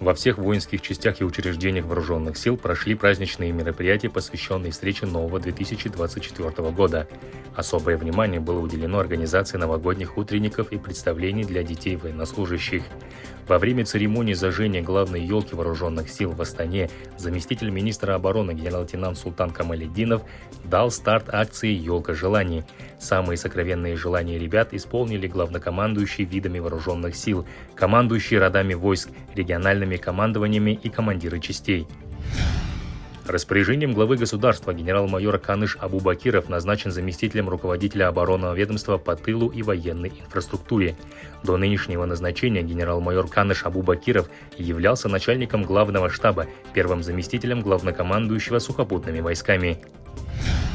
Во всех воинских частях и учреждениях вооруженных сил прошли праздничные мероприятия, посвященные встрече нового 2024 года. Особое внимание было уделено организации новогодних утренников и представлений для детей военнослужащих. Во время церемонии зажжения главной елки вооруженных сил в Астане заместитель министра обороны генерал-лейтенант Султан Камалетдинов дал старт акции «Елка желаний». Самые сокровенные желания ребят исполнили главнокомандующие видами вооруженных сил, командующие родами войск, региональными командованиями и командиры частей. Распоряжением главы государства генерал-майор Каныш Абубакиров назначен заместителем руководителя оборонного ведомства по тылу и военной инфраструктуре. До нынешнего назначения генерал-майор Каныш Абубакиров являлся начальником главного штаба, первым заместителем главнокомандующего сухопутными войсками.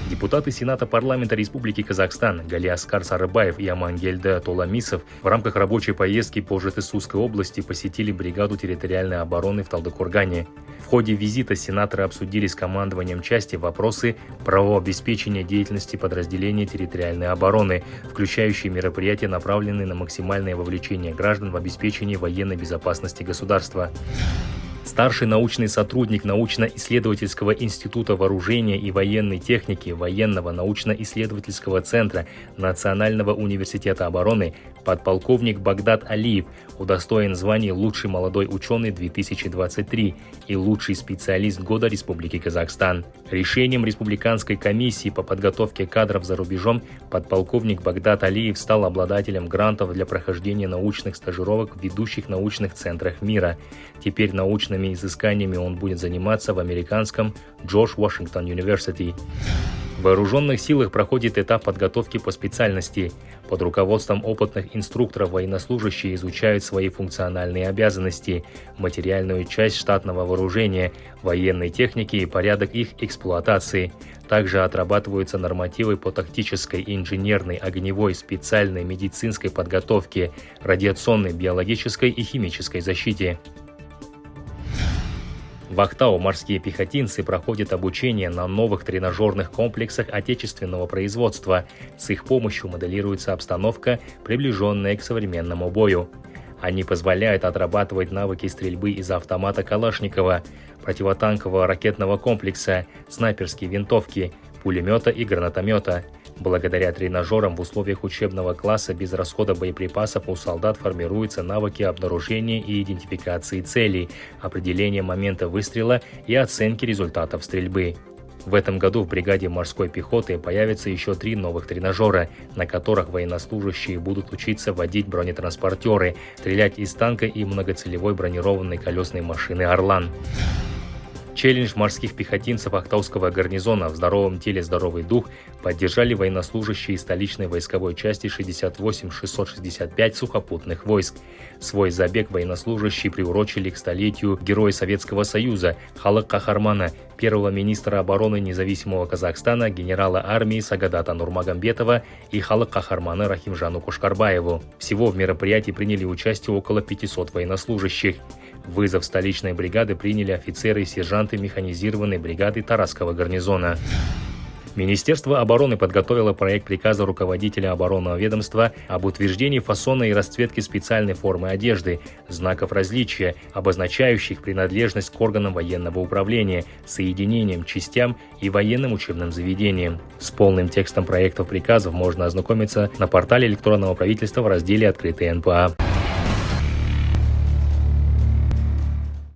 Депутаты Сената парламента Республики Казахстан Галиаскар Сарыбаев и Амангельда Толамисов в рамках рабочей поездки по Жетысусской области посетили бригаду территориальной обороны в Талдыкургане. В ходе визита сенаторы обсудили с командованием части вопросы правового обеспечения деятельности подразделений территориальной обороны, включающие мероприятия, направленные на максимальное вовлечение граждан в обеспечение военной безопасности государства. Старший научный сотрудник научно-исследовательского института вооружения и военной техники Военного научно-исследовательского центра Национального университета обороны подполковник Багдад Алиев удостоен званий «Лучший молодой ученый-2023» и «Лучший специалист года Республики Казахстан». Решением Республиканской комиссии по подготовке кадров за рубежом подполковник Багдад Алиев стал обладателем грантов для прохождения научных стажировок в ведущих научных центрах мира. Теперь научными изысканиями он будет заниматься в американском Джордж Вашингтон Университи. В вооруженных силах проходит этап подготовки по специальности. Под руководством опытных инструкторов военнослужащие изучают свои функциональные обязанности, материальную часть штатного вооружения, военной техники и порядок их эксплуатации. Также отрабатываются нормативы по тактической, инженерной, огневой, специальной, медицинской подготовке, радиационной, биологической и химической защите. В Актау морские пехотинцы проходят обучение на новых тренажерных комплексах отечественного производства. С их помощью моделируется обстановка, приближенная к современному бою. Они позволяют отрабатывать навыки стрельбы из автомата Калашникова, противотанкового ракетного комплекса, снайперские винтовки, пулемета и гранатомета. Благодаря тренажерам в условиях учебного класса без расхода боеприпасов у солдат формируются навыки обнаружения и идентификации целей, определения момента выстрела и оценки результатов стрельбы. В этом году в бригаде морской пехоты появится еще 3 новых тренажера, на которых военнослужащие будут учиться водить бронетранспортеры, стрелять из танка и многоцелевой бронированной колесной машины «Орлан». Челлендж морских пехотинцев Актауского гарнизона «В здоровом теле здоровый дух» поддержали военнослужащие столичной войсковой части 68-665 сухопутных войск. Свой забег военнослужащие приурочили к столетию Героя Советского Союза Халық Кахармана, первого министра обороны независимого Казахстана, генерала армии Сагадата Нурмагомбетова и Халық Кахармана Рахимжану Кошкарбаеву. Всего в мероприятии приняли участие около 500 военнослужащих. Вызов столичной бригады приняли офицеры и сержанты механизированной бригады Тарасского гарнизона. Министерство обороны подготовило проект приказа руководителя оборонного ведомства об утверждении фасона и расцветки специальной формы одежды, знаков различия, обозначающих принадлежность к органам военного управления, соединениям, частям и военным учебным заведениям. С полным текстом проектов приказов можно ознакомиться на портале электронного правительства в разделе «Открытые НПА».